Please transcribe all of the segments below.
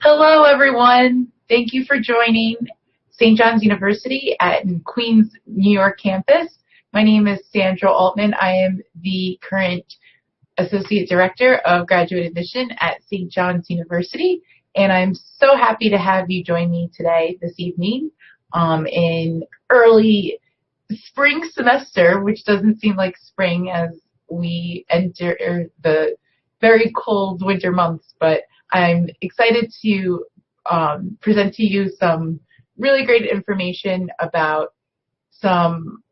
Hello, everyone. Thank you for joining St. John's University at Queens, New York campus. My name is Sandra Altman. I am the current Associate Director of Graduate Admission at St. John's University, and I'm so happy to have you join me today, this evening, in early spring semester, which doesn't seem like spring as we enter the very cold winter months, but I'm excited to present to you some really great information about some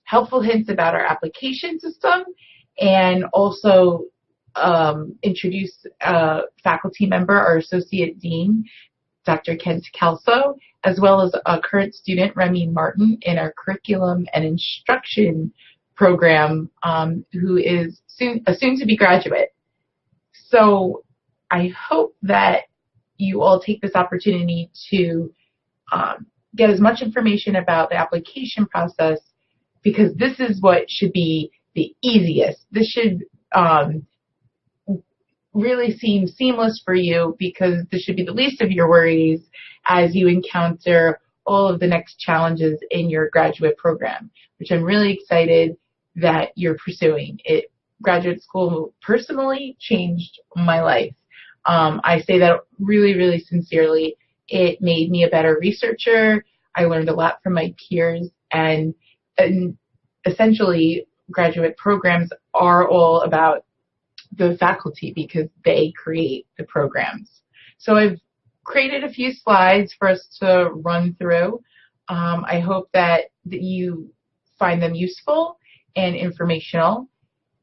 helpful hints about our application system, and also introduce a faculty member, our Associate Dean, Dr. Kelso, as well as a current student, Remy Martin, in our Curriculum and Instruction program, who is a soon-to-be graduate. So I hope that you all take this opportunity to get as much information about the application process, because this is what should be the easiest. This should really seem seamless for you, because this should be the least of your worries as you encounter all of the next challenges in your graduate program, which I'm really excited that you're pursuing. Graduate school personally changed my life. I say that really, really sincerely. It made me a better researcher. I learned a lot from my peers, and essentially graduate programs are all about the faculty because they create the programs. So I've created a few slides for us to run through. I hope that you find them useful and informational.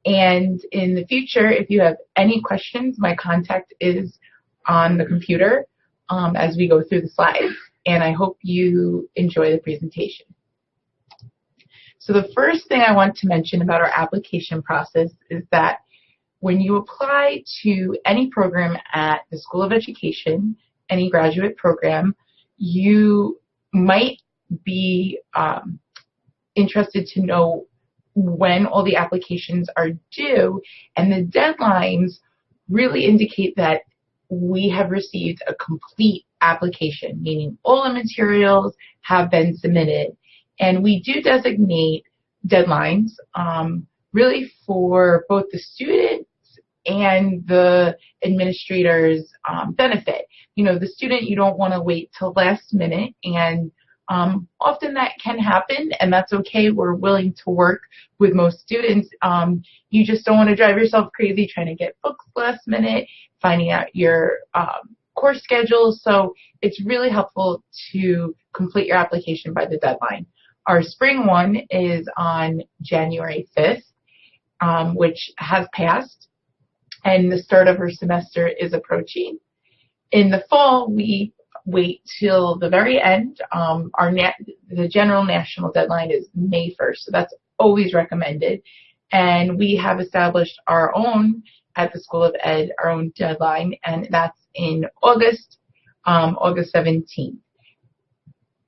And in the future, if you have any questions, my contact is on the computer as we go through the slides. And I hope you enjoy the presentation. So the first thing I want to mention about our application process is that when you apply to any program at the School of Education, any graduate program, you might be interested to know when all the applications are due, and the deadlines really indicate that we have received a complete application, meaning all the materials have been submitted. And we do designate deadlines really for both the students and the administrator's benefit. You know, the student, you don't want to wait till last minute, and often that can happen, and that's okay. We're willing to work with most students. You just don't want to drive yourself crazy trying to get books last minute, finding out your course schedule. So it's really helpful to complete your application by the deadline. Our spring one is on January 5th, which has passed, and the start of our semester is approaching. In the fall, we wait till the very end. The general national deadline is May 1st, so that's always recommended. And we have established our own at the School of Ed, our own deadline, and that's in August 17th.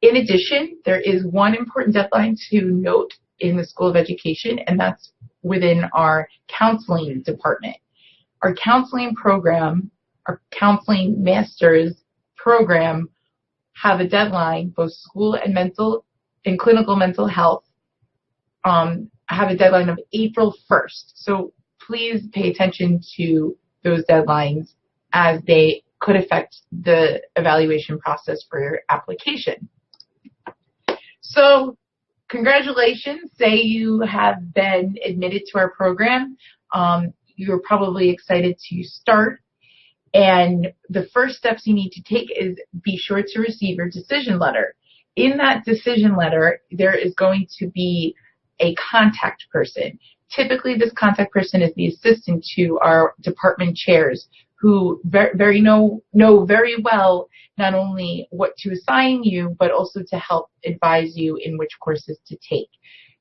In addition, there is one important deadline to note in the School of Education, and that's within our counseling department. Our counseling program, our counseling master's program, have a deadline. Both school and clinical mental health have a deadline of April 1st. So please pay attention to those deadlines, as they could affect the evaluation process for your application. So congratulations. Say you have been admitted to our program. You're probably excited to start. And the first steps you need to take is be sure to receive your decision letter. In that decision letter, there is going to be a contact person. Typically, this contact person is the assistant to our department chairs, who know very well not only what to assign you, but also to help advise you in which courses to take.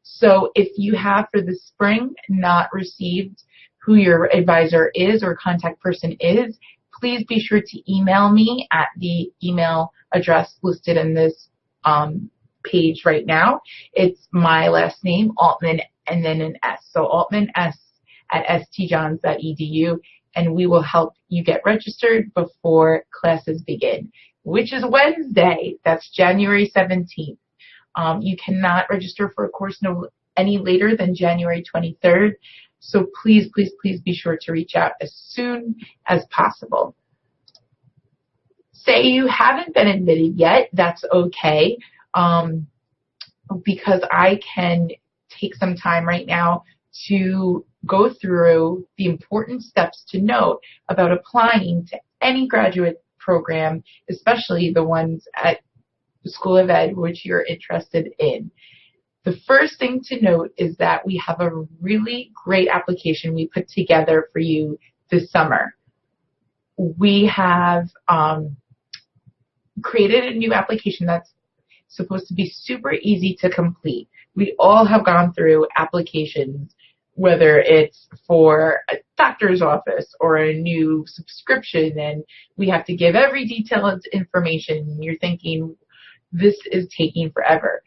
So if you have for the spring not received who your advisor is or contact person is, please be sure to email me at the email address listed in this page right now. It's my last name, Altman, and then an S. So Altman S at stjohns.edu. and we will help you get registered before classes begin, which is Wednesday. That's January 17th. You cannot register for a course any later than January 23rd. So please, please, please be sure to reach out as soon as possible. Say you haven't been admitted yet, that's okay, because I can take some time right now to go through the important steps to note about applying to any graduate program, especially the ones at the School of Ed which you're interested in. The first thing to note is that we have a really great application we put together for you this summer. We have created a new application that's supposed to be super easy to complete. We all have gone through applications, whether it's for a doctor's office or a new subscription, and we have to give every detailed information, and you're thinking, this is taking forever.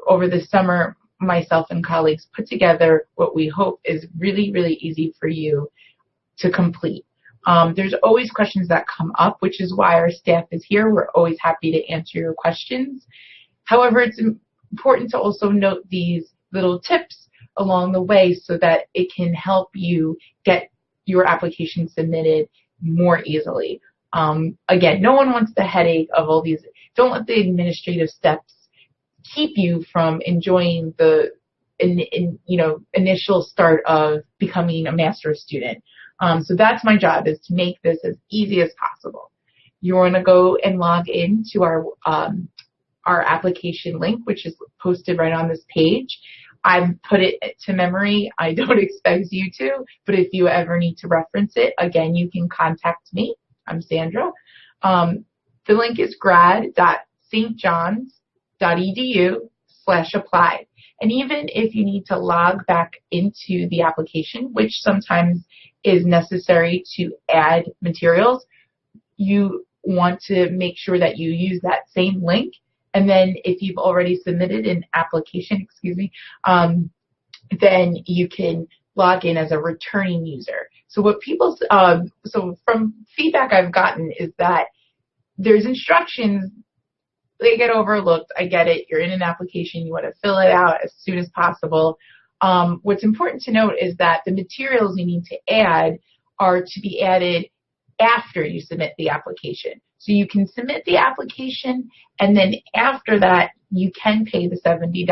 Over the summer, myself and colleagues put together what we hope is really, really easy for you to complete. There's always questions that come up, which is why our staff is here. We're always happy to answer your questions. However, it's important to also note these little tips along the way so that it can help you get your application submitted more easily. Again, no one wants the headache of all these. Don't let the administrative steps keep you from enjoying the initial start of becoming a master's student. So that's my job, is to make this as easy as possible. You want to go and log in to our application link, which is posted right on this page. I've put it to memory. I don't expect you to, but if you ever need to reference it, again, you can contact me. I'm Sandra. The link is grad.stjohns.edu/apply. And even if you need to log back into the application, which sometimes is necessary to add materials, you want to make sure that you use that same link. And then if you've already submitted an application, then you can log in as a returning user. So what so from feedback I've gotten is that there's instructions, they get overlooked. I get it. You're in an application. You want to fill it out as soon as possible. What's important to note is that the materials you need to add are to be added after you submit the application. So you can submit the application, and then after that, you can pay the $70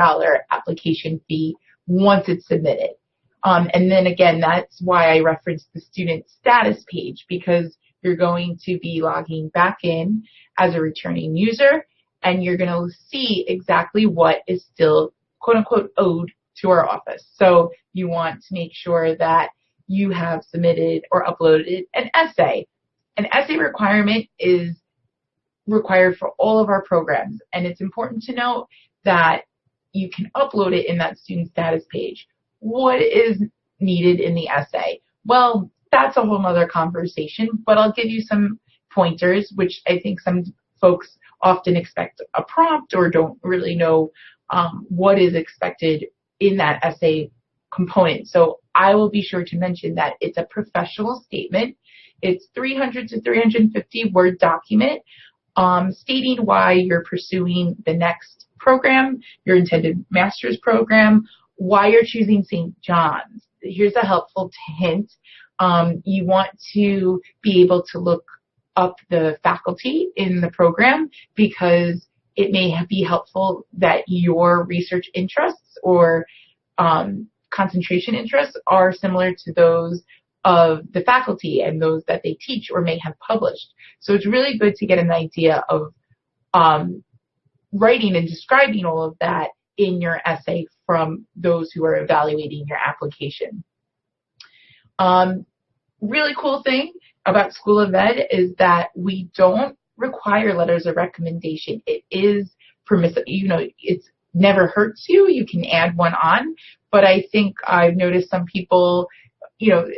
application fee once it's submitted. And then again, that's why I referenced the student status page, because you're going to be logging back in as a returning user, and you're going to see exactly what is still, quote unquote, owed to our office. So you want to make sure that you have submitted or uploaded an essay. An essay requirement is required for all of our programs, and it's important to note that you can upload it in that student status page. What is needed in the essay? Well, that's a whole other conversation, but I'll give you some pointers, which I think some folks often expect a prompt or don't really know what is expected in that essay component. So I will be sure to mention that it's a professional statement. It's 300 to 350 word document stating why you're pursuing the next program, your intended master's program, why you're choosing St. John's. Here's a helpful hint. You want to be able to look up the faculty in the program, because it may be helpful that your research interests or concentration interests are similar to those of the faculty and those that they teach or may have published. So it's really good to get an idea of writing and describing all of that in your essay from those who are evaluating your application. Really cool thing about School of Ed is that we don't require letters of recommendation. It is permissible. It's never hurts you. You can add one on, but I think I've noticed some people,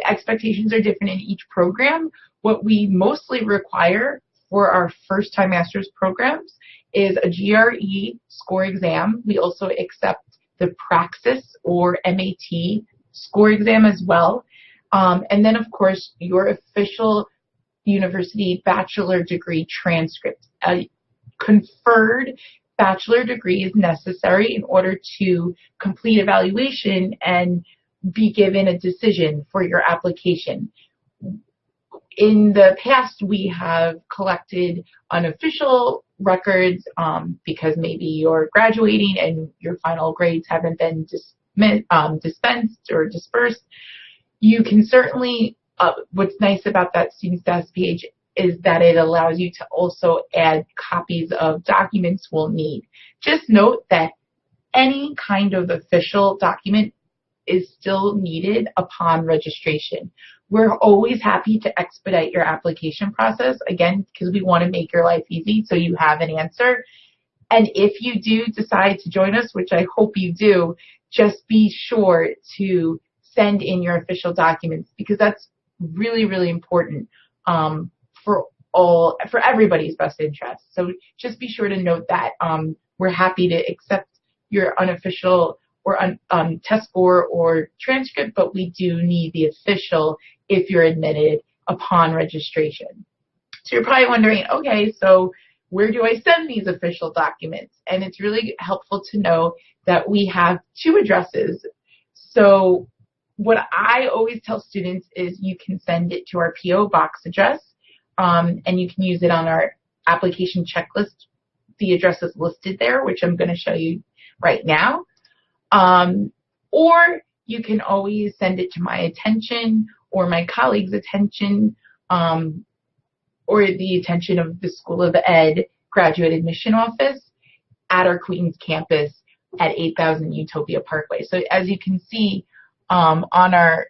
expectations are different in each program. What we mostly require for our first-time master's programs is a GRE score exam. We also accept the Praxis or MAT score exam as well. And then, of course, your official university bachelor degree transcript. A conferred bachelor degree is necessary in order to complete evaluation and be given a decision for your application. In the past, we have collected unofficial records because maybe you're graduating and your final grades haven't been dispensed or dispersed. You can certainly, what's nice about that student status page is that it allows you to also add copies of documents we'll need. Just note that any kind of official document is still needed upon registration. We're always happy to expedite your application process, again, because we want to make your life easy so you have an answer. And if you do decide to join us, which I hope you do, just be sure to send in your official documents, because that's really, really important for everybody's best interest. So just be sure to note that we're happy to accept your unofficial or test score or transcript, but we do need the official if you're admitted upon registration. So you're probably wondering, okay, so where do I send these official documents? And it's really helpful to know that we have two addresses. So what I always tell students is you can send it to our P.O. Box address, and you can use it on our application checklist. The address is listed there, which I'm going to show you right now. Or you can always send it to my attention or my colleague's attention, or the attention of the School of Ed Graduate Admission Office at our Queens campus at 8000 Utopia Parkway. So as you can see on our,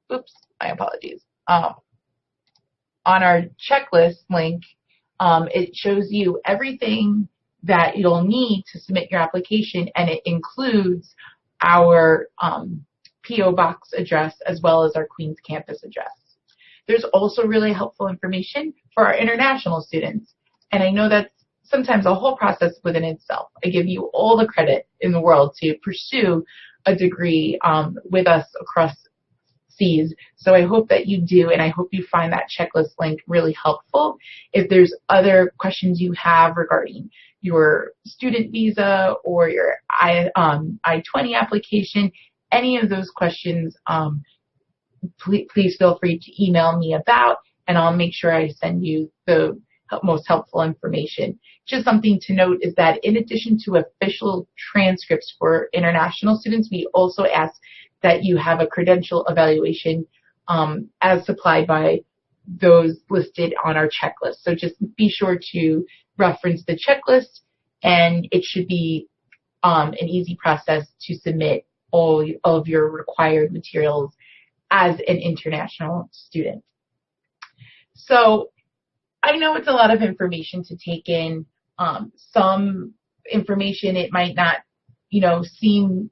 my apologies, on our checklist link, it shows you everything that you'll need to submit your application, and it includes our P.O. Box address as well as our Queens campus address. There's also really helpful information for our international students, and I know that's sometimes a whole process within itself. I give you all the credit in the world to pursue a degree with us across seas. So I hope that you do, and I hope you find that checklist link really helpful. If there's other questions you have regarding your student visa or your I-20 application, any of those questions, please feel free to email me about, and I'll make sure I send you the most helpful information. Just something to note is that in addition to official transcripts for international students, we also ask that you have a credential evaluation as supplied by those listed on our checklist. So just be sure to reference the checklist, and it should be an easy process to submit all of your required materials as an international student. So I know it's a lot of information to take in. Some information, it might not, seem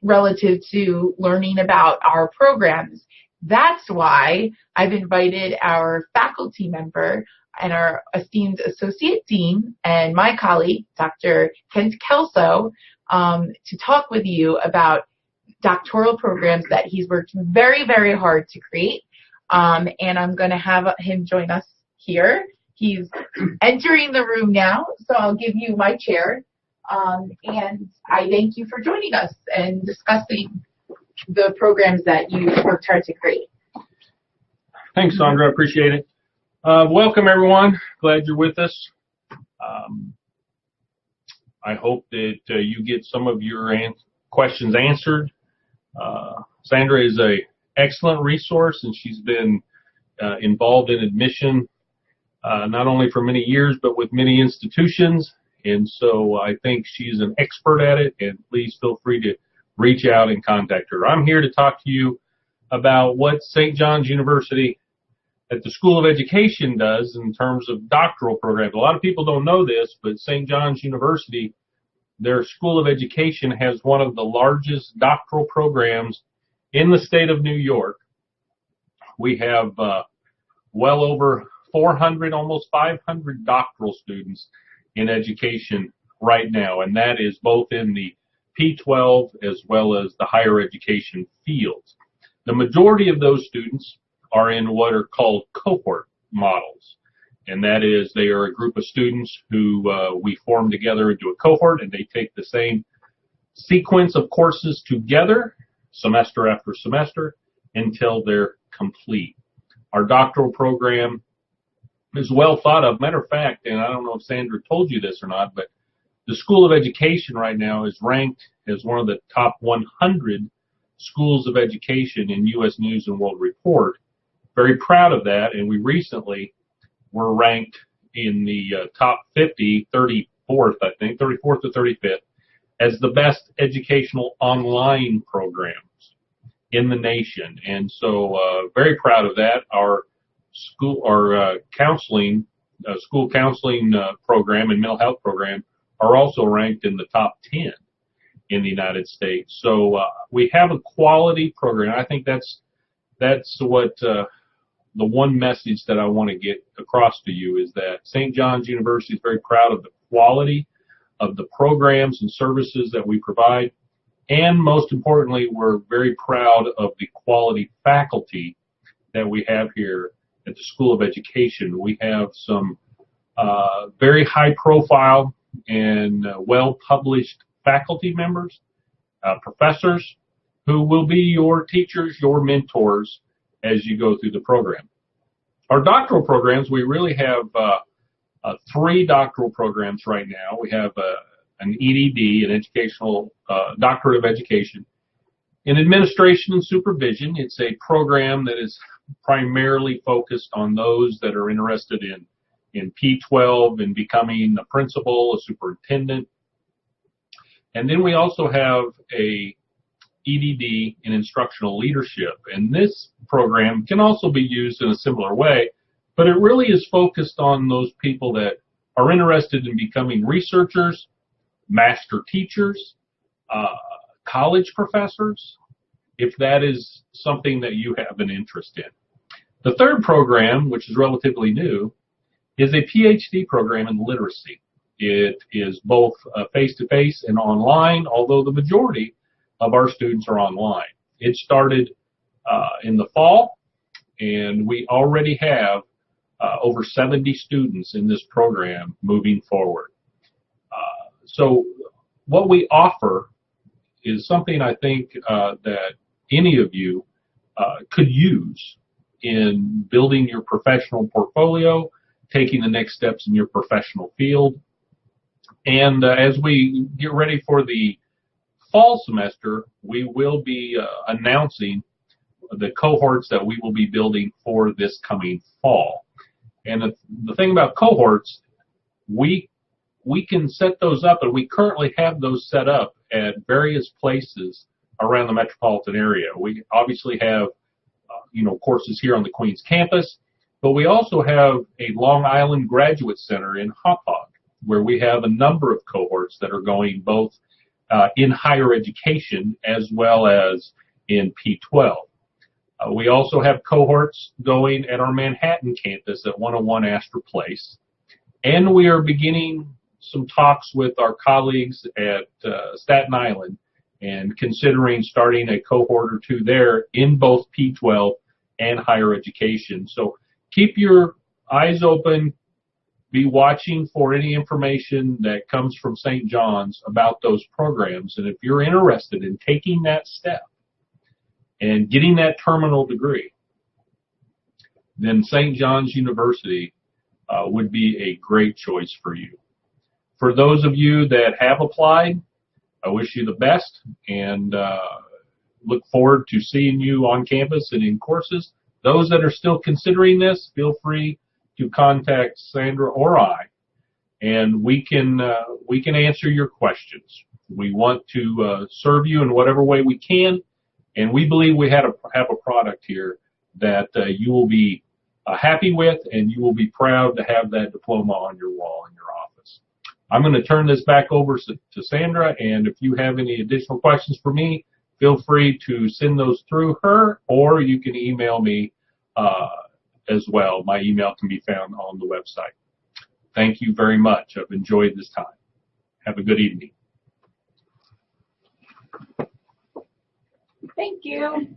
relative to learning about our programs. That's why I've invited our faculty member and our esteemed associate dean and my colleague, Dr. Kent Kelso, to talk with you about doctoral programs that he's worked very, very hard to create. And I'm going to have him join us here. He's entering the room now, so I'll give you my chair. And I thank you for joining us and discussing the programs that you worked hard to create. Thanks, Sandra. I appreciate it. Welcome, everyone. Glad you're with us. I hope that you get some of your questions answered. Sandra is an excellent resource, and she's been involved in admission not only for many years, but with many institutions. And so I think she's an expert at it, and please feel free to reach out and contact her. I'm here to talk to you about what St. John's University at the School of Education does in terms of doctoral programs. A lot of people don't know this, but St. John's University, their School of Education, has one of the largest doctoral programs in the state of New York. We have well over 400, almost 500 doctoral students in education right now, and that is both in the P-12 as well as the higher education fields. The majority of those students are in what are called cohort models. And that is, they are a group of students who we form together into a cohort, and they take the same sequence of courses together, semester after semester, until they're complete. Our doctoral program is well thought of. Matter of fact, and I don't know if Sandra told you this or not, but the School of Education right now is ranked as one of the top 100 schools of education in U.S. News and World Report. Very proud of that, and we recently were ranked in the top 50, 34th, I think, 34th or 35th, as the best educational online programs in the nation. And so very proud of that. Our school counseling program and mental health program are also ranked in the top 10 in the United States. So we have a quality program. I think that's what the one message that I want to get across to you is that St. John's University is very proud of the quality of the programs and services that we provide. And most importantly, we're very proud of the quality faculty that we have here at the School of Education. We have some very high profile and well-published faculty members, professors, who will be your teachers, your mentors, as you go through the program. Our doctoral programs, we really have 3 doctoral programs right now. We have an EDD, an educational doctorate of education. In administration and supervision, it's a program that is primarily focused on those that are interested in P12 and becoming a principal, a superintendent. And then we also have a EDD in instructional leadership. And this program can also be used in a similar way, but it really is focused on those people that are interested in becoming researchers, master teachers, college professors, if that is something that you have an interest in. The third program, which is relatively new, is a PhD program in literacy. It is both face-to-face and online, although the majority of our students are online. It started in the fall, and we already have over 70 students in this program moving forward. So what we offer is something I think that any of you could use in building your professional portfolio, taking the next steps in your professional field. And as we get ready for the fall semester, we will be announcing the cohorts that we will be building for this coming fall. And the thing about cohorts, we can set those up, and we currently have those set up at various places around the metropolitan area. We obviously have courses here on the Queens campus, but we also have a Long Island Graduate Center in Hauppauge, where we have a number of cohorts that are going both in higher education as well as in P12. We also have cohorts going at our Manhattan campus at 101 Astor Place, and we are beginning some talks with our colleagues at Staten Island and considering starting a cohort or 2 there in both P12 and higher education. So keep your eyes open. Be watching for any information that comes from St. John's about those programs. And if you're interested in taking that step and getting that terminal degree, then St. John's University would be a great choice for you. For those of you that have applied, I wish you the best and look forward to seeing you on campus and in courses. Those that are still considering this, feel free to contact Sandra or I, and we can answer your questions. We want to serve you in whatever way we can, and we believe we have a product here that you will be happy with, and you will be proud to have that diploma on your wall in your office. I'm going to turn this back over to Sandra, and if you have any additional questions for me, feel free to send those through her, or you can email me as well. My email can be found on the website. Thank you very much. I've enjoyed this time. Have a good evening. Thank you.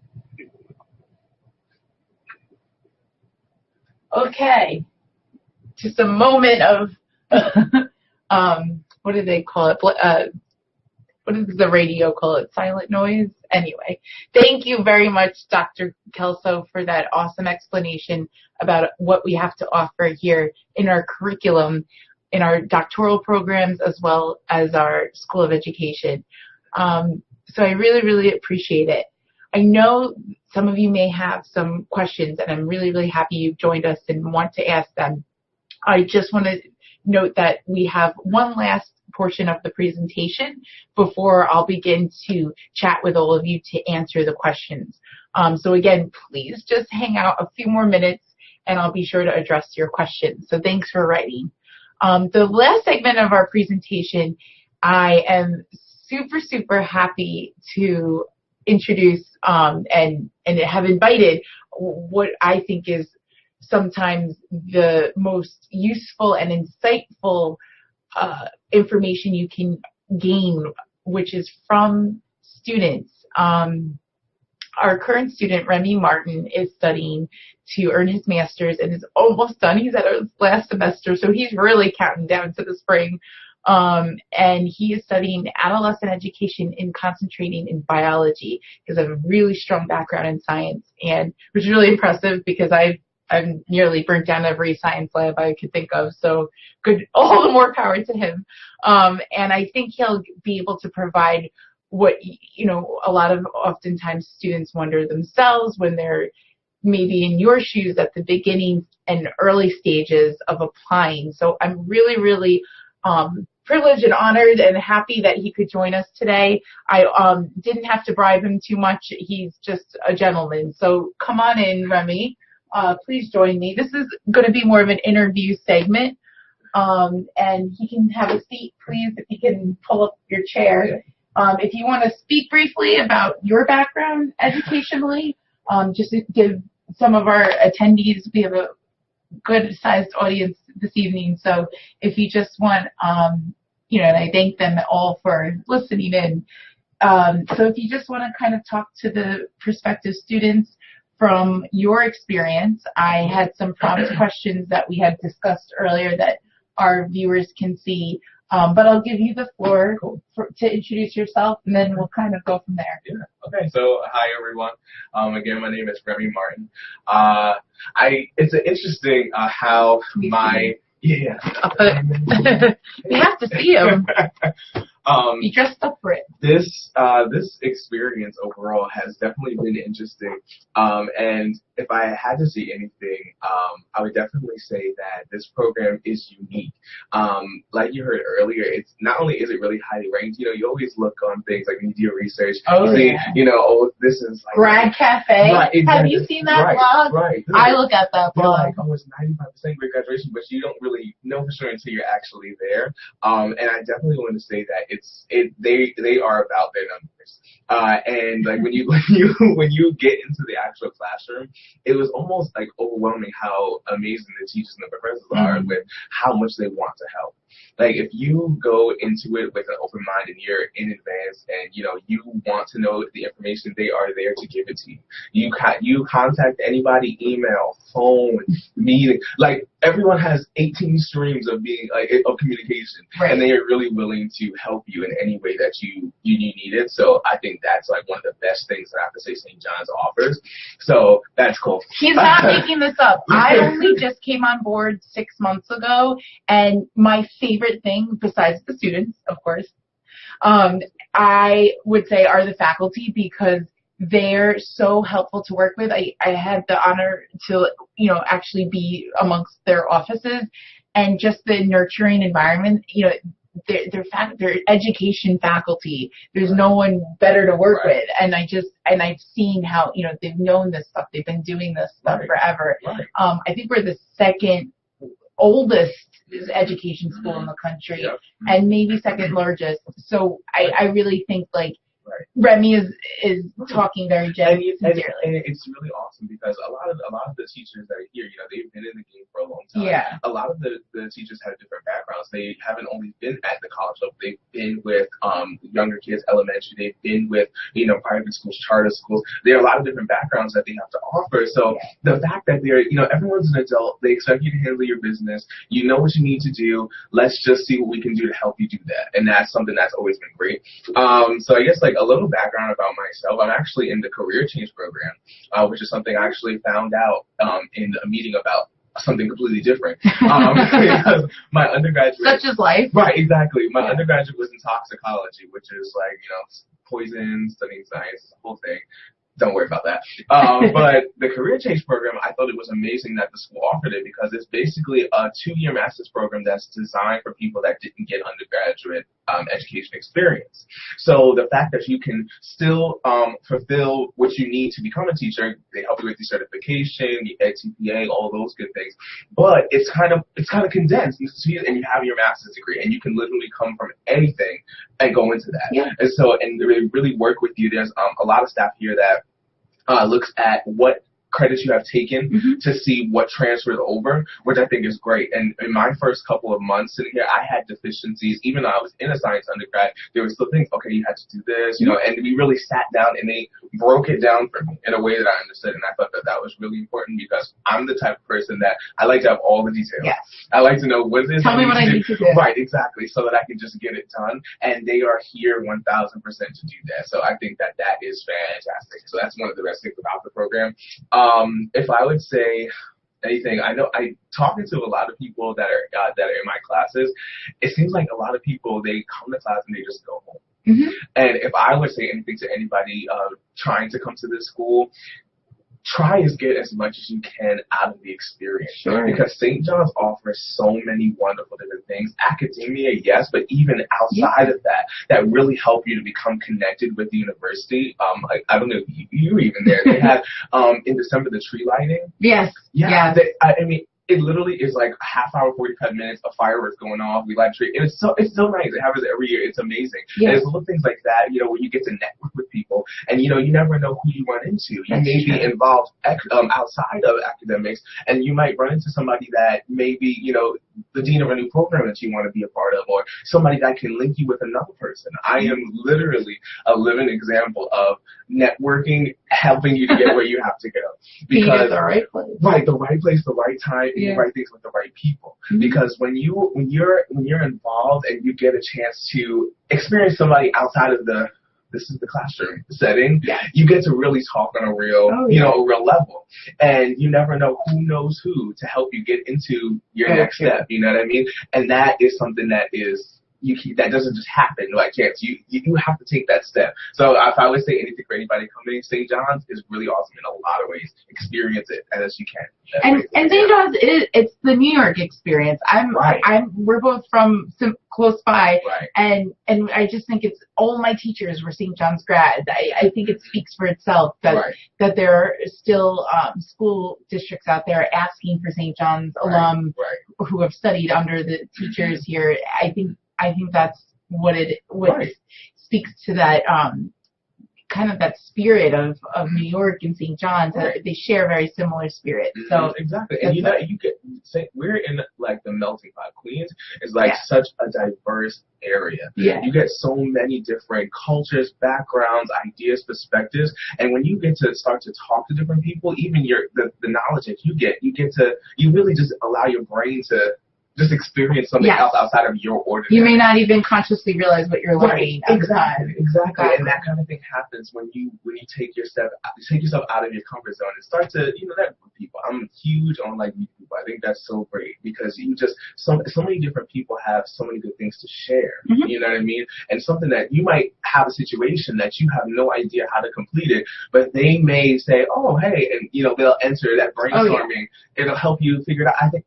Okay, just a moment of, what do they call it? What does the radio call it? Silent noise? Anyway, thank you very much, Dr. Kelso, for that awesome explanation about what we have to offer here in our curriculum, in our doctoral programs, as well as our School of Education. So I really, really appreciate it. I know some of you may have some questions, and I'm really, really happy you've joined us and want to ask them. I just want to note that we have one last portion of the presentation before I'll begin to chat with all of you to answer the questions. So again, please just hang out a few more minutes and I'll be sure to address your questions. So thanks for writing. The last segment of our presentation, I am super, super happy to introduce and have invited what I think is sometimes the most useful and insightful information you can gain, which is from students. Our current student, Remy Martin, is studying to earn his master's and is almost done. He's at his last semester, so he's really counting down to the spring. And he is studying adolescent education and concentrating in biology. He has a really strong background in science, and which is really impressive because I've nearly burnt down every science lab I could think of, so good, all the more power to him. And I think he'll be able to provide what, you know, a lot of oftentimes students wonder themselves when they're maybe in your shoes at the beginning and early stages of applying. So I'm really, really privileged and honored and happy that he could join us today. I didn't have to bribe him too much. He's just a gentleman. So come on in, Remy. Please join me. This is going to be more of an interview segment. And he can have a seat, please, if you can pull up your chair. If you want to speak briefly about your background educationally, just to give some of our attendees, we have a good-sized audience this evening. So if you just want, you know, and I thank them all for listening in. So if you just want to kind of talk to the prospective students from your experience, I had some prompt questions that we had discussed earlier that our viewers can see. But I'll give you the floor to introduce yourself, and then we'll kind of go from there. Yeah. Okay. So, hi everyone. Again, my name is Remy Martin. It's interesting how my we have to see him. You dressed up for it. This experience overall has definitely been interesting. And if I had to say anything, I would definitely say that this program is unique. Like you heard earlier, it's not only is it really highly ranked, you know, you always look on things like when you do your research, you see, you know, oh, this is like Grad Cafe. Right, exactly. Have you seen that blog? Right. I look at that blog. Like almost 95% great graduation, but you don't really know for sure until you're actually there. And I definitely want to say that they are about their numbers. And like when you get into the actual classroom, it was almost like overwhelming how amazing the teachers and the professors are with how much they want to help. Like if you go into it with an open mind and you're in advance and you know you want to know the information, they are there to give it to you. You contact anybody, email, phone, meeting. Like everyone has 18 streams of being of communication, and they are really willing to help you in any way that you need it. So I think that's like one of the best things that I have to say St. John's offers. So that's cool. He's not making this up. I only just came on board 6 months ago, and my favorite thing, besides the students, of course, I would say are the faculty, because they're so helpful to work with. I had the honor to, you know, actually be amongst their offices, and just the nurturing environment, you know, their education faculty, there's no one better to work with. And I've seen how, you know, they've known this stuff. They've been doing this stuff forever. I think we're the second oldest education school in the country, and maybe second largest. So I really think like Remy is talking very sincerely. And it's really awesome because a lot of the teachers that are here, they've been in the game for a long time. Yeah. A lot of the teachers have different backgrounds. They haven't only been at the college level. They've been with younger kids, elementary. They've been with private schools, charter schools. There are a lot of different backgrounds that they have to offer. So the fact that they're everyone's an adult. They expect you to handle your business. You know what you need to do. Let's just see what we can do to help you do that. And that's something that's always been great. So I guess like a little background about myself. I'm actually in the career change program, which is something I actually found out in a meeting about something completely different. Because my undergraduate, such is life. Right, exactly. My undergraduate was in toxicology, which is like poison, studying science, the whole thing. Don't worry about that. But the career change program, I thought it was amazing that the school offered it because it's basically a 2-year master's program that's designed for people that didn't get undergraduate education experience. So the fact that you can still fulfill what you need to become a teacher, they help you with the certification, the TPA, all those good things. But it's kind of condensed, and you have your master's degree, and you can literally come from anything and go into that. Yeah. And they really work with you. There's a lot of staff here that looks at what credits you have taken to see what transfers over, which I think is great. And in my first couple of months sitting here, I had deficiencies. Even though I was in a science undergrad, there were still things, okay, you had to do this, and we really sat down and they broke it down for me in a way that I understood. And I thought that was really important because I'm the type of person that I like to have all the details. Yes. I like to know what it is. Tell me what I need to do. Right, exactly, so that I can just get it done. And they are here 1,000% to do that. So I think that is fantastic. So that's one of the best things about the program. If I would say anything, I know talking to a lot of people that are in my classes, it seems like a lot of people, they come to class and they just go home. And if I would say anything to anybody trying to come to this school, try to get as much as you can out of the experience. Sure. Because St. John's offers so many wonderful different things. Academia, yes, but even outside of that really help you to become connected with the university. I don't know if you were even there. They had in December the tree lighting. Yes. Yeah. I mean, it literally is like a half hour, 45 minutes of fireworks going off. We light a tree. It's so nice. It happens every year. It's amazing. Yes. And there's little things like that, where you get to network with people, and you never know who you run into. You may be involved outside of academics, and you might run into somebody that may be, the dean of a new program that you want to be a part of, or somebody that can link you with another person. I am literally a living example of networking, helping you to get where you have to go. Because the right place. Right, the right place, the right time, and the right things with the right people. Because when you're involved and you get a chance to experience somebody outside of this is the classroom setting, you get to really talk on a real, a real level. And you never know who knows who to help you get into your next step, you know what I mean? And that is something that that doesn't just happen like chance. You have to take that step. So if I would say anything for anybody coming, St. John's is really awesome in a lot of ways. Experience it as you can. And St. John's it's the New York experience. We're both from close by, and I just think it's all my teachers were St. John's grads. I think it speaks for itself that there are still school districts out there asking for St. John's alum who have studied under the teachers here. I think that's what speaks to that kind of that spirit of New York and St. John's. They share a very similar spirit. So exactly, and we're in like the melting pot. Queens is like such a diverse area. You get so many different cultures, backgrounds, ideas, perspectives, and when you get to start to talk to different people, even the knowledge that you really just allow your brain to just experience something else outside of your ordinary. You may not even consciously realize what you're learning at the time. Exactly. And that kind of thing happens when you take yourself out of your comfort zone and start to network with people. I'm huge on meeting people. I think that's so great because you just so many different people have so many good things to share. You know what I mean? And something that you might have a situation that you have no idea how to complete it, but they may say, "Oh, hey," and they'll enter that brainstorming. It'll help you figure it out. I think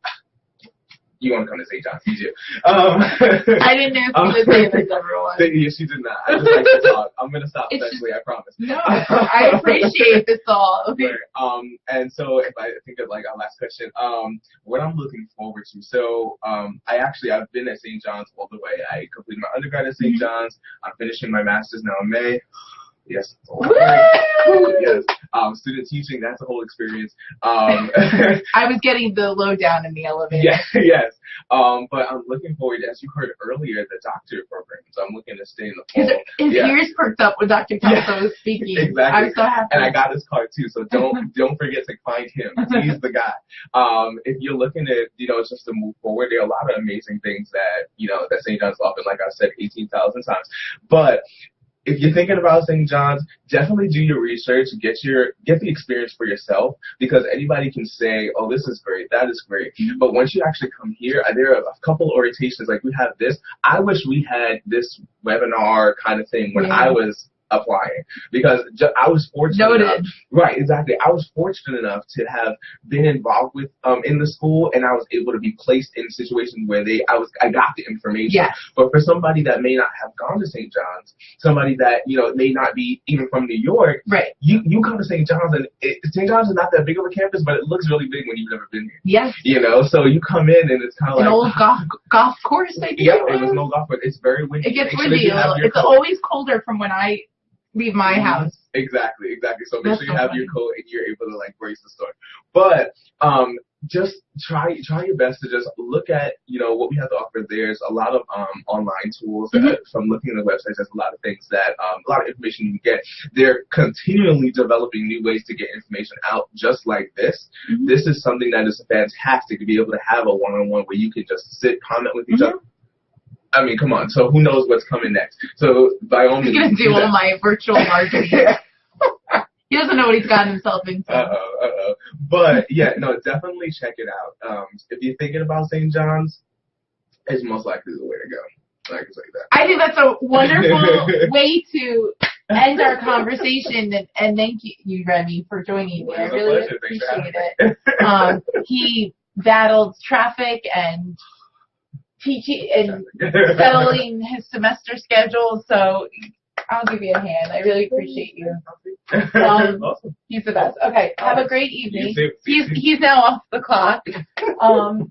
you want to come to St. John's, you do. I didn't know if you would say this, everyone. Yes, she did not. I just like to talk. I'm going to stop eventually, I promise. No, I appreciate this all. And so if I think of like our last question, what I'm looking forward to. So I've been at St. John's all the way. I completed my undergrad at St. John's. I'm finishing my master's now in May. Yes. Yes. Student teaching, that's a whole experience. I was getting the lowdown in the elevator. Yes. But I'm looking forward, as you heard earlier, the doctorate program. So I'm looking to stay in the fall. His ears perked up when Dr. Kelso was speaking. Exactly. I was so happy. And I got his card too, so don't forget to find him. He's the guy. If you're looking at, just to move forward, there are a lot of amazing things that, that St. John's offered, like I said 18,000 times. But if you're thinking about St. John's, definitely do your research, get the experience for yourself, because anybody can say, oh, this is great, that is great. But once you actually come here, there are a couple orientations, like we have this. I wish we had this webinar kind of thing when I was applying, because I was fortunate enough, right, exactly. I was fortunate enough to have been involved with in the school, and I was able to be placed in situations where I got the information. Yes. But for somebody that may not have gone to St. John's, somebody that may not be even from New York, right? You come to St. John's, and St. John's is not that big of a campus, but it looks really big when you've never been here. Yes. So you come in, and it's kind of like an old golf course. I think. Yeah, it was no golf course. It's very windy. It gets windy. It's always colder from when I leave my house. Exactly. So make sure you have your coat and you're able to brace the storm. But just try your best to just look at what we have to offer. There's a lot of online tools that, from looking at the website, there's a lot of things that a lot of information you can get. They're continually developing new ways to get information out, just like this. This is something that is fantastic to be able to have a one-on-one where you can just sit, comment with each other. I mean, come on. So who knows what's coming next? So by all means, he's gonna do all my virtual marketing. He doesn't know what he's gotten himself into. But yeah, no, definitely check it out. If you're thinking about St. John's, it's most likely the way to go. I can say that. I think that's a wonderful way to end our conversation. And thank you, Remy, for joining me. I really appreciate it. He battled traffic and teaching and settling his semester schedule, so I'll give you a hand. I really appreciate you. Awesome. He's the best. Okay, have a great evening. He's now off the clock.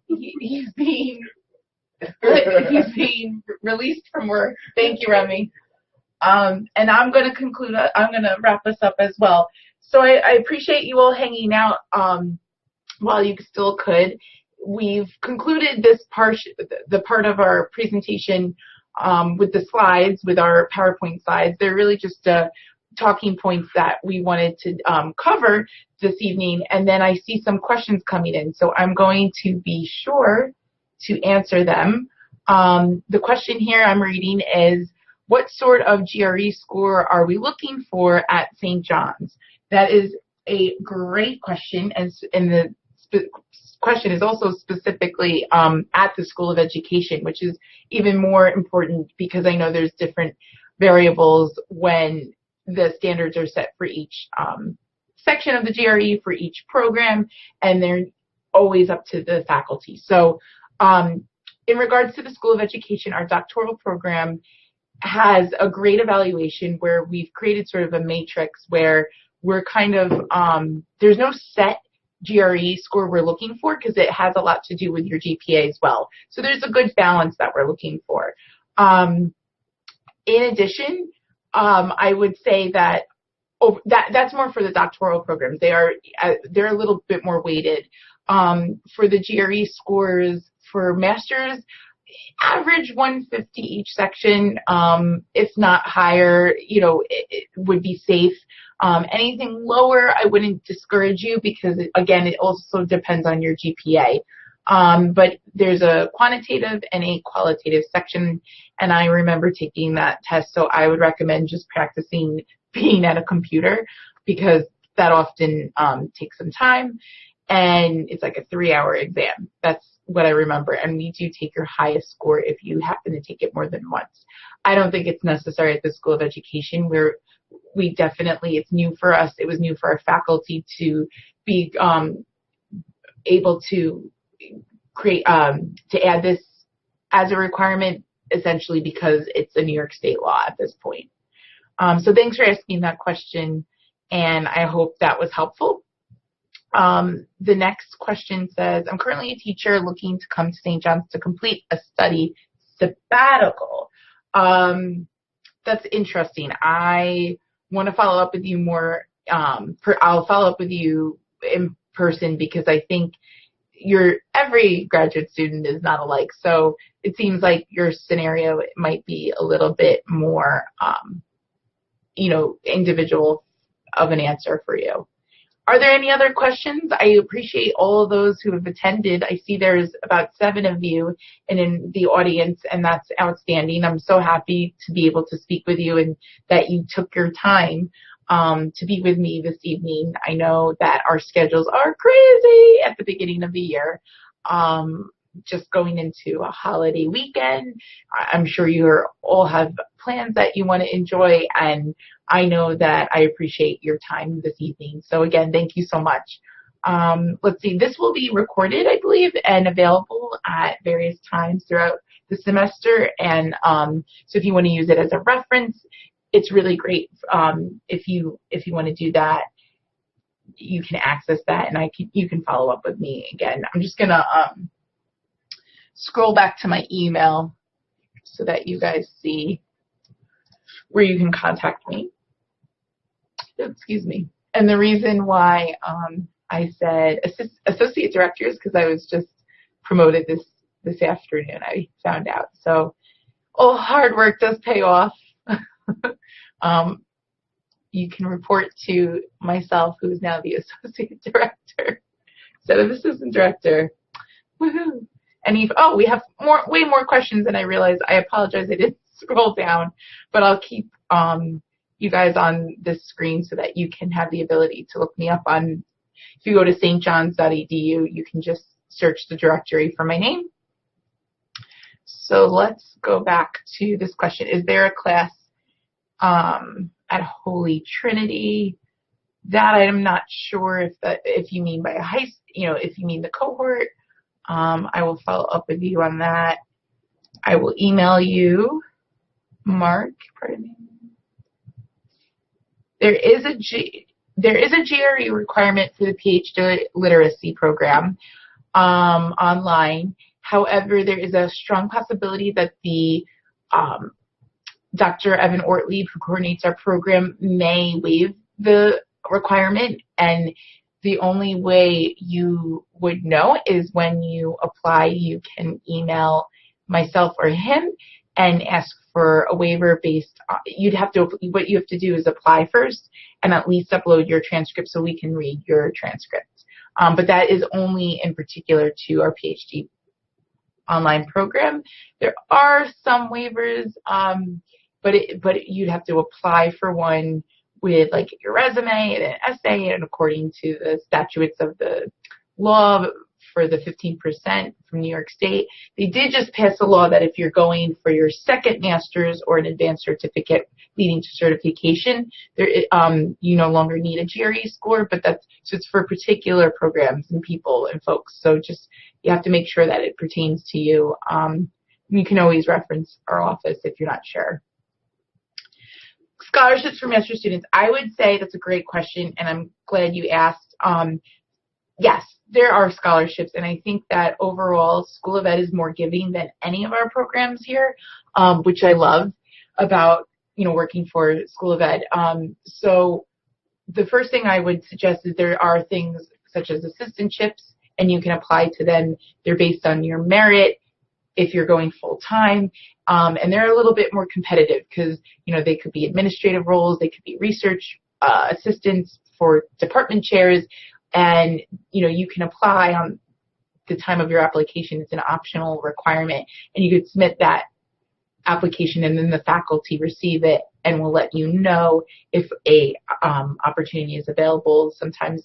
He's being released from work. Thank you, Remy. And I'm going to conclude. I'm going to wrap this up as well. So I appreciate you all hanging out while you still could. We've concluded this the part of our presentation with the slides, with our PowerPoint slides. They're really just talking points that we wanted to cover this evening. And then I see some questions coming in, so I'm going to be sure to answer them. The question here I'm reading is, what sort of GRE score are we looking for at St. John's? That is a great question, and the question is also specifically at the School of Education, which is even more important because I know there's different variables when the standards are set for each section of the GRE, for each program, and they're always up to the faculty. So in regards to the School of Education, our doctoral program has a great evaluation where we've created sort of a matrix where we're kind of, there's no set GRE score we're looking for because it has a lot to do with your GPA as well. So there's a good balance that we're looking for. In addition, I would say that that's more for the doctoral programs. They're a little bit more weighted. For the GRE scores for masters, average 150 each section. If not higher, it would be safe. Anything lower, I wouldn't discourage you because, again, it also depends on your GPA. But there's a quantitative and a qualitative section, and I remember taking that test, so I would recommend just practicing being at a computer because that often takes some time, and it's like a 3-hour exam. That's what I remember, and you do take your highest score if you happen to take it more than once. I don't think it's necessary at the School of Education where we definitely, it's new for us. It was new for our faculty to be able to create to add this as a requirement, essentially because it's a New York State law at this point. So thanks for asking that question, and I hope that was helpful. The next question says, I'm currently a teacher looking to come to St. John's to complete a study sabbatical. That's interesting. I want to follow up with you more. I'll follow up with you in person because I think every graduate student is not alike. So it seems like your scenario might be a little bit more, individual of an answer for you. Are there any other questions? I appreciate all of those who have attended. I see there's about 7 of you in the audience, and that's outstanding. I'm so happy to be able to speak with you and that you took your time to be with me this evening. I know that our schedules are crazy at the beginning of the year. Just going into a holiday weekend. I'm sure you all have plans that you want to enjoy, and I know that I appreciate your time this evening. So again, thank you so much. Let's see, this will be recorded, I believe, and available at various times throughout the semester. And so if you want to use it as a reference, it's really great. If you want to do that, you can access that, and you can follow up with me again. I'm just gonna scroll back to my email so that you guys see where you can contact me. Excuse me. And the reason why I said associate director is because I was just promoted this afternoon. I found out. So all hard work does pay off. You can report to myself, who is now the associate director instead of assistant director. Woohoo! And we have way more questions than I realized. I apologize, I didn't scroll down, but I'll keep you guys on this screen so that you can have the ability to look me up on. If you go to stjohns.edu, you can just search the directory for my name. So let's go back to this question. Is there a class at Holy Trinity? That I'm not sure if you mean by if you mean the cohort. I will follow up with you on that. I will email you, Mark. Pardon me. There is a GRE requirement for the PhD literacy program online. However, there is a strong possibility that the Dr. Evan Ortlieb, who coordinates our program, may waive the requirement, and the only way you would know is when you apply. You can email myself or him and ask for a waiver based on, what you have to do is apply first and at least upload your transcript so we can read your transcript. But that is only in particular to our PhD online program. There are some waivers, but you'd have to apply for one with like your resume and an essay, and according to the statutes of the law for the 15% from New York State. They did just pass a law that if you're going for your second master's or an advanced certificate leading to certification, you no longer need a GRE score, but it's for particular programs and people and folks. So just, you have to make sure that it pertains to you. You can always reference our office if you're not sure. Scholarships for master's students. I would say that's a great question, and I'm glad you asked. Yes, there are scholarships, and I think that overall School of Ed is more giving than any of our programs here, which I love about working for School of Ed. So the first thing I would suggest is there are things such as assistantships, and you can apply to them. They're based on your merit if you're going full time, and they're a little bit more competitive because they could be administrative roles, they could be research assistants for department chairs. And, you can apply on the time of your application. It's an optional requirement. And you could submit that application, and then the faculty receive it and will let you know if a opportunity is available. Sometimes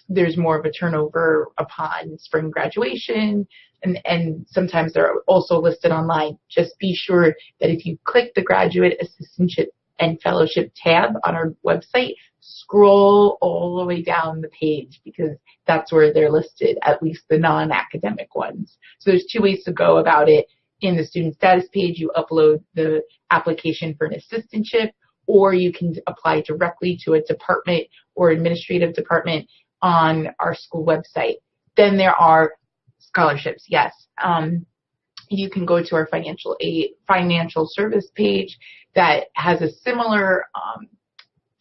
there's more of a turnover upon spring graduation, and sometimes they're also listed online. Just be sure that if you click the graduate assistantship and Fellowship tab on our website, scroll all the way down the page because that's where they're listed, at least the non-academic ones. So there's two ways to go about it. In the student status page, you upload the application for an assistantship, or you can apply directly to a department or administrative department on our school website. Then there are scholarships, yes. You can go to our financial service page that has a similar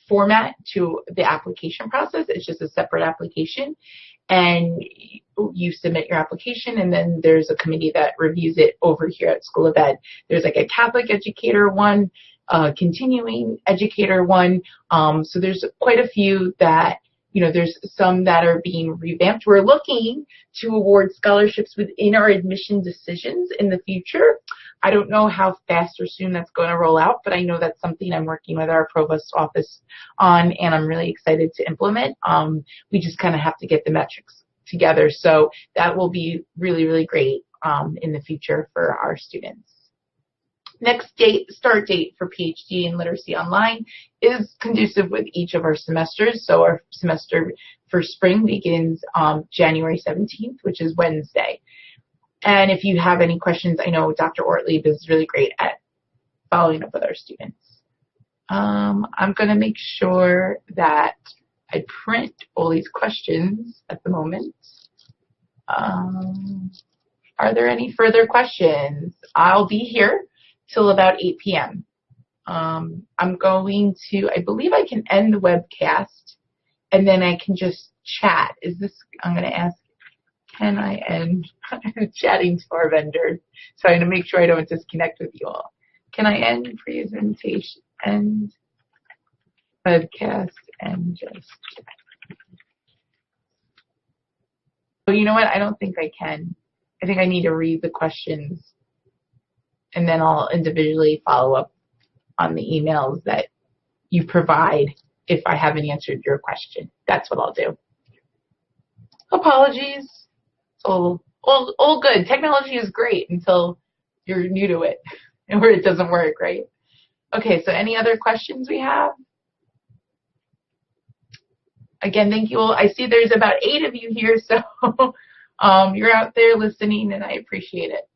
format to the application process. It's just a separate application, and you submit your application, and then there's a committee that reviews it over here at School of Ed. There's like a Catholic educator one, continuing educator one. So there's quite a few that, there's some that are being revamped. We're looking to award scholarships within our admission decisions in the future. I don't know how fast or soon that's going to roll out, but I know that's something I'm working with our provost's office on, and I'm really excited to implement. We just kind of have to get the metrics together. So that will be really, really great in the future for our students. Next start date for PhD in Literacy Online is conducive with each of our semesters. So our semester for spring begins January 17th, which is Wednesday. And if you have any questions, I know Dr. Ortlieb is really great at following up with our students. I'm going to make sure that I print all these questions at the moment. Are there any further questions? I'll be here till about 8 p.m. I'm going to, I believe I can end the webcast, and then I can just chat. I'm going to ask, can I end chatting to our vendor? So I'm going to make sure I don't disconnect with you all. Can I end presentation, end webcast, and just chat? Well, you know what? I don't think I can. I think I need to read the questions, and then I'll individually follow up on the emails that you provide if I haven't answered your question. That's what I'll do. Apologies. It's all good. Technology is great until you're new to it and where it doesn't work, right? Okay, so any other questions we have? Again, thank you all. I see there's about 8 of you here, so you're out there listening, and I appreciate it.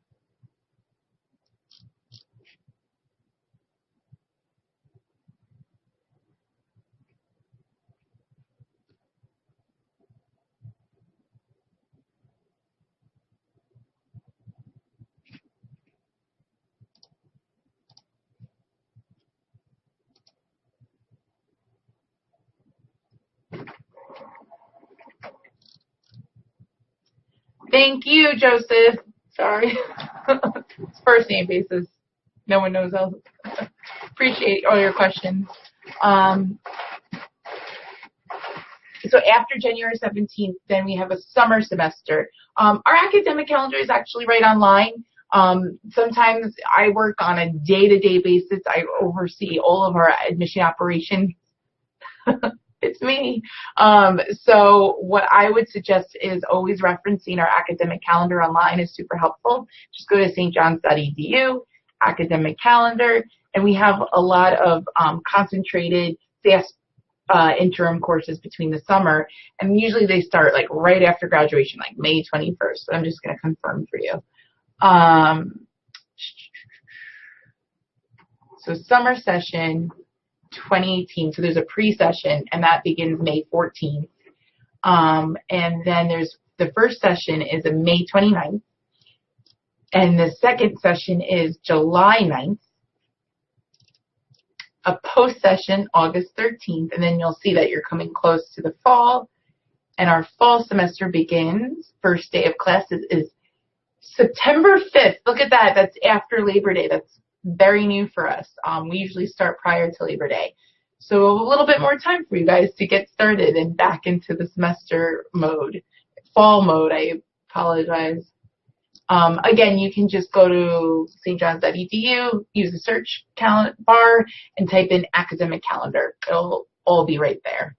Thank you, Joseph. Sorry. It's first name basis. No one knows else. Appreciate all your questions. So after January 17th, then we have a summer semester. Our academic calendar is actually right online. Sometimes I work on a day-to-day basis. I oversee all of our admission operations. It's me. So what I would suggest is always referencing our academic calendar online is super helpful. Just go to stjohns.edu, academic calendar, and we have a lot of concentrated fast interim courses between the summer, and usually they start like right after graduation, like May 21st. So I'm just going to confirm for you. So summer session 2018. So there's a pre-session, and that begins May 14th. And then there's the first session is a May 29th, and the second session is July 9th. A post-session August 13th, and then you'll see that you're coming close to the fall, and our fall semester begins. First day of classes is September 5th. Look at that. That's after Labor Day. That's very new for us. We usually start prior to Labor Day. So a little bit more time for you guys to get started and back into the semester mode. Fall mode, I apologize. Again, you can just go to stjohns.edu, use the search bar, and type in academic calendar. It'll all be right there.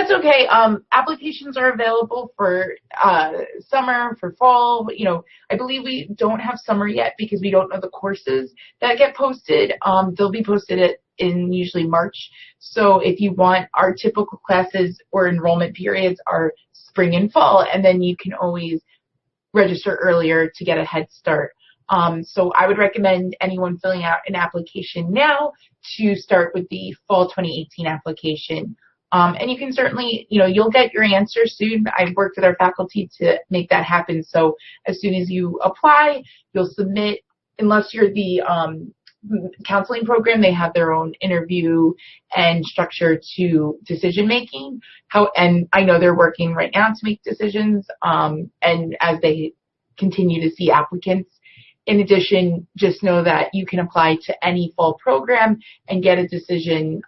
That's okay. Applications are available for summer, for fall. You know, I believe we don't have summer yet because we don't know the courses that get posted. They'll be posted in usually March. So if you want, our typical classes or enrollment periods are spring and fall, and then you can always register earlier to get a head start. So I would recommend anyone filling out an application now to start with the fall 2018 application. And you can certainly, you know, you'll get your answer soon. I've worked with our faculty to make that happen. So as soon as you apply, you'll submit, unless you're the counseling program, they have their own interview and structure to decision making. And I know they're working right now to make decisions, and as they continue to see applicants. In addition, just know that you can apply to any fall program and get a decision,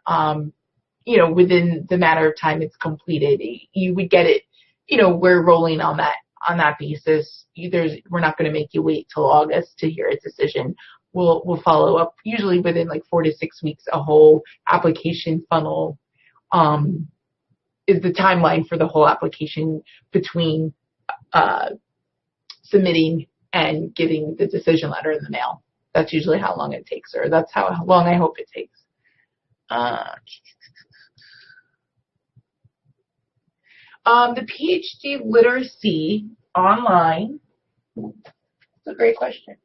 you know, within the matter of time it's completed. You would get it, you know, we're rolling on that basis. We're not going to make you wait till August to hear a decision. We'll follow up usually within like 4 to 6 weeks. A whole application funnel is the timeline for the whole application between submitting and getting the decision letter in the mail. That's usually how long it takes, or that's how long I hope it takes. The PhD literacy online. That's a great question.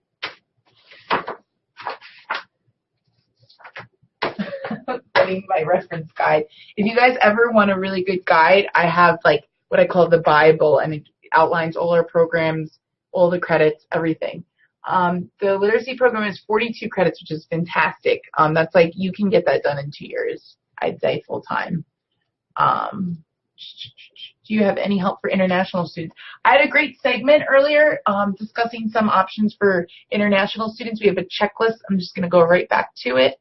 Getting my reference guide. If you guys ever want a really good guide, I have like what I call the Bible, and it outlines all our programs, all the credits, everything. The literacy program is 42 credits, which is fantastic. That's like, you can get that done in 2 years, I'd say, full time. Do you have any help for international students? I had a great segment earlier discussing some options for international students. We have a checklist. I'm just going to go right back to it.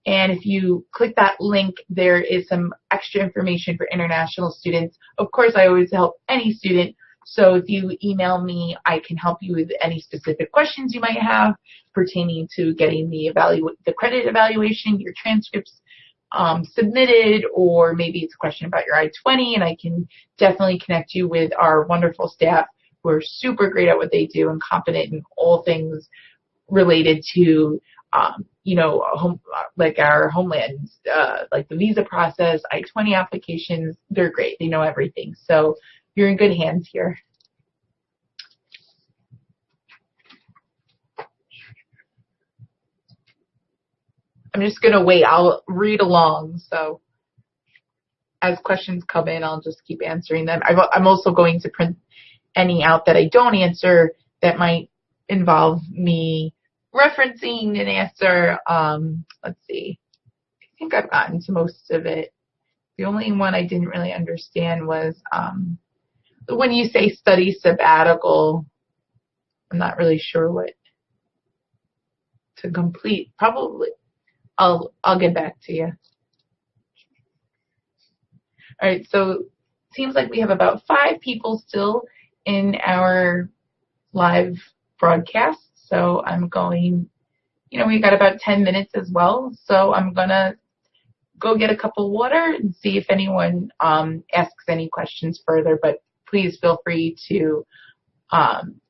And if you click that link, there is some extra information for international students. Of course, I always help any student. So if you email me, I can help you with any specific questions you might have pertaining to getting the credit evaluation, your transcripts submitted, or maybe it's a question about your I-20, and I can definitely connect you with our wonderful staff who are super great at what they do and competent in all things related to, you know, like our homeland, like the visa process, I-20 applications. They're great. They know everything. So you're in good hands here. I'm just going to wait. I'll read along. So as questions come in, I'll just keep answering them. I'm also going to print any out that I don't answer that might involve me referencing an answer. Let's see. I think I've gotten to most of it. The only one I didn't really understand was when you say study sabbatical, I'm not really sure what to complete. Probably. I'll get back to you. All right, so it seems like we have about 5 people still in our live broadcast. So I'm going, you know, we got about 10 minutes as well. So I'm going to go get a cup of water and see if anyone asks any questions further. But please feel free to,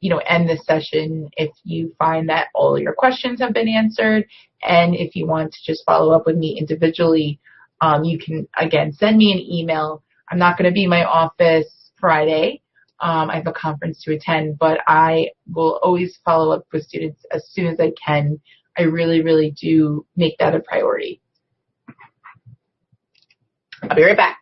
you know, end this session if you find that all your questions have been answered. And if you want to just follow up with me individually, you can, again, send me an email. I'm not going to be in my office Friday. I have a conference to attend, but I will always follow up with students as soon as I can. I really, really do make that a priority. I'll be right back.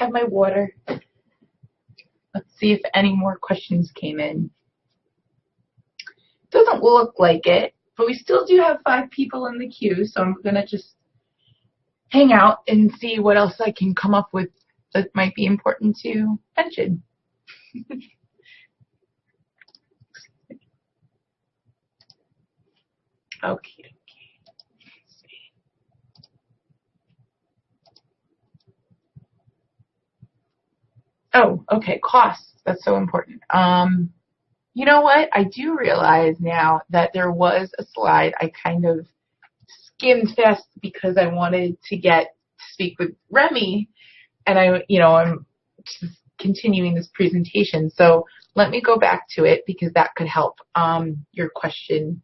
have my water. Let's see if any more questions came in. Doesn't look like it, but we still do have 5 people in the queue, so I'm going to just hang out and see what else I can come up with that might be important to mention. Okay. Oh, okay, costs. That's so important. You know what? I do realize now that there was a slide I kind of skimmed fast because I wanted to get to speak with Remy, and I'm just continuing this presentation. So let me go back to it because that could help your question.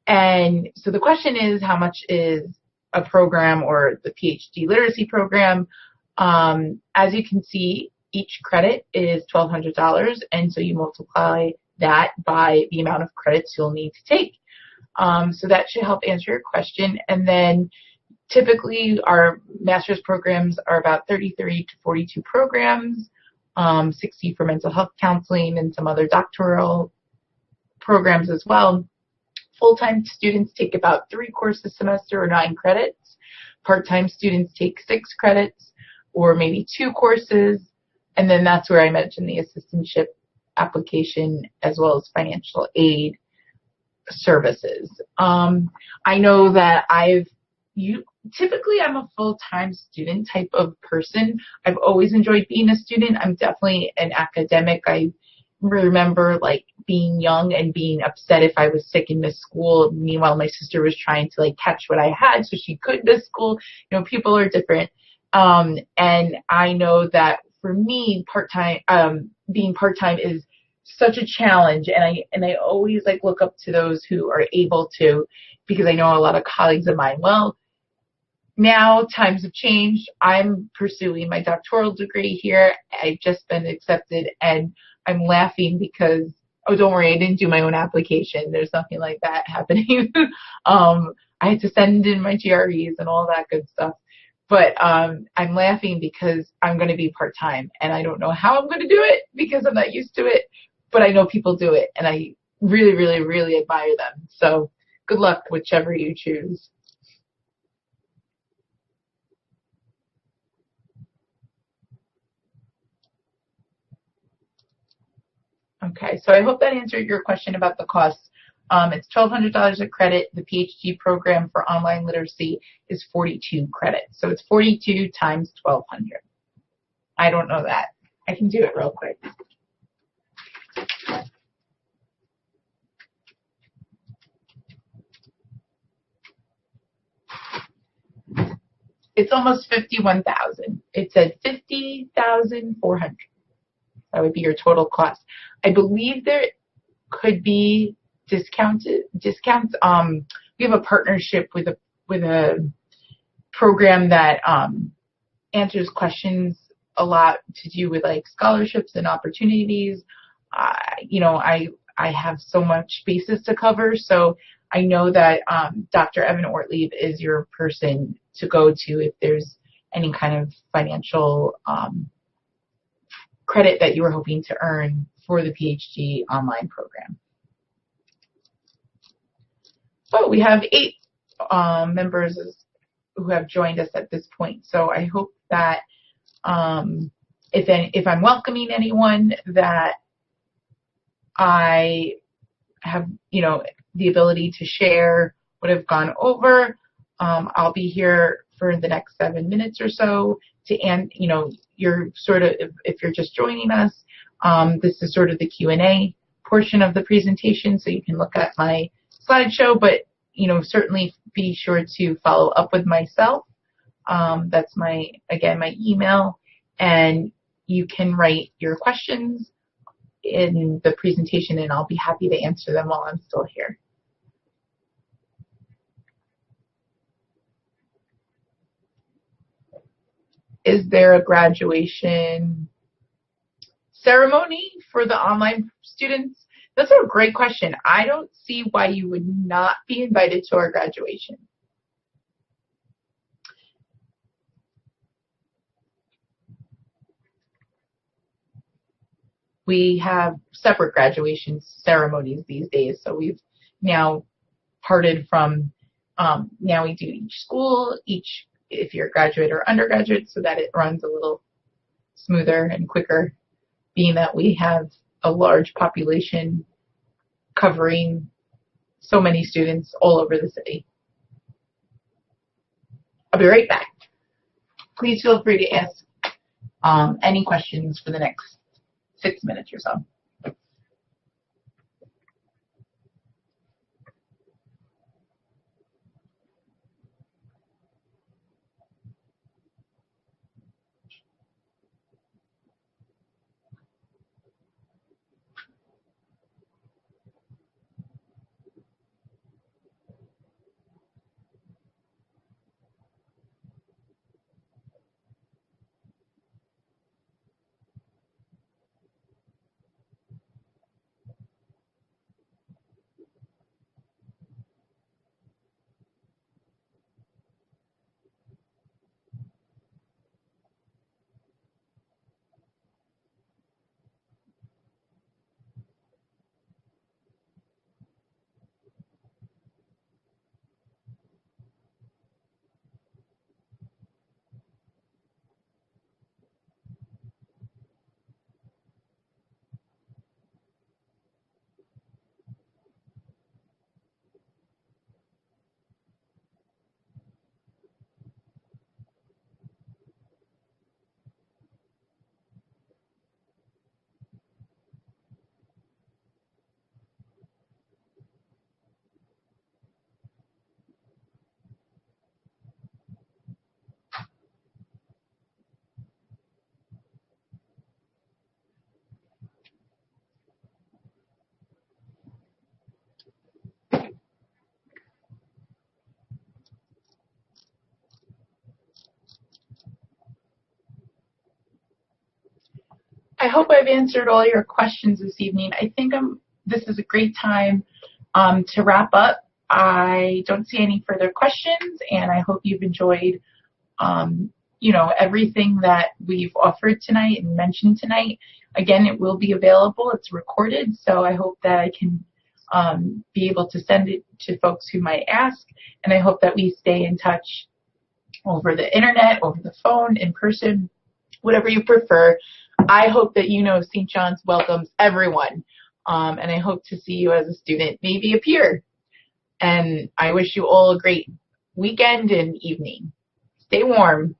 And so the question is, how much is a program or the PhD literacy program? As you can see, each credit is $1,200, and so you multiply that by the amount of credits you'll need to take. So that should help answer your question. And then typically our master's programs are about 33 to 42 programs, 60 for mental health counseling and some other doctoral programs as well. Full-time students take about 3 courses a semester or 9 credits. Part-time students take 6 credits or maybe 2 courses. And then that's where I mentioned the assistantship application as well as financial aid services. I know that typically I'm a full-time student type of person. I've always enjoyed being a student. I'm definitely an academic. I remember like being young and being upset if I was sick and missed school. Meanwhile, my sister was trying to like catch what I had so she could miss school. You know, people are different. And I know that for me, being part-time is such a challenge, and I always like look up to those who are able to, because I know a lot of colleagues of mine. Well, now times have changed. I'm pursuing my doctoral degree here. I've just been accepted, and I'm laughing because, oh, don't worry, I didn't do my own application. There's nothing like that happening. I had to send in my GREs and all that good stuff. But I'm laughing because I'm going to be part-time, and I don't know how I'm going to do it because I'm not used to it, but I know people do it, and I really, really, really admire them. So good luck, whichever you choose. Okay, so I hope that answered your question about the cost. It's $1,200 a credit. The PhD program for online literacy is 42 credits. So it's 42 times 1,200. I don't know that. I can do it real quick. It's almost 51,000. It said 50,400. That would be your total cost. I believe there could be discounts. We have a partnership with a program that answers questions a lot to do with like scholarships and opportunities. I have so much basis to cover, so I know that Dr. Evan Ortlieb is your person to go to if there's any kind of financial credit that you were hoping to earn for the PhD online program. Oh, we have 8 members who have joined us at this point. So I hope that if I'm welcoming anyone, that I have, the ability to share what I've gone over. I'll be here for the next 7 minutes or so you're sort of, if you're just joining us, this is sort of the Q&A portion of the presentation, so you can look at my slideshow, but certainly be sure to follow up with myself. That's my email, and you can write your questions in the presentation, and I'll be happy to answer them while I'm still here. Is there a graduation ceremony for the online students? That's a great question. I don't see why you would not be invited to our graduation. we have separate graduation ceremonies these days. So we've now parted from, now we do each school, if you're a graduate or undergraduate, so that it runs a little smoother and quicker, being that we have a large population covering so many students all over the city. I'll be right back. Please feel free to ask any questions for the next 6 minutes or so. I hope I've answered all your questions this evening. I think this is a great time to wrap up. I don't see any further questions, and I hope you've enjoyed, everything that we've offered tonight and mentioned tonight. Again, it will be available. It's recorded, so I hope that I can be able to send it to folks who might ask, and I hope that we stay in touch over the internet, over the phone, in person, whatever you prefer. I hope that St. John's welcomes everyone, and I hope to see you as a student, maybe a peer. And I wish you all a great weekend and evening. Stay warm.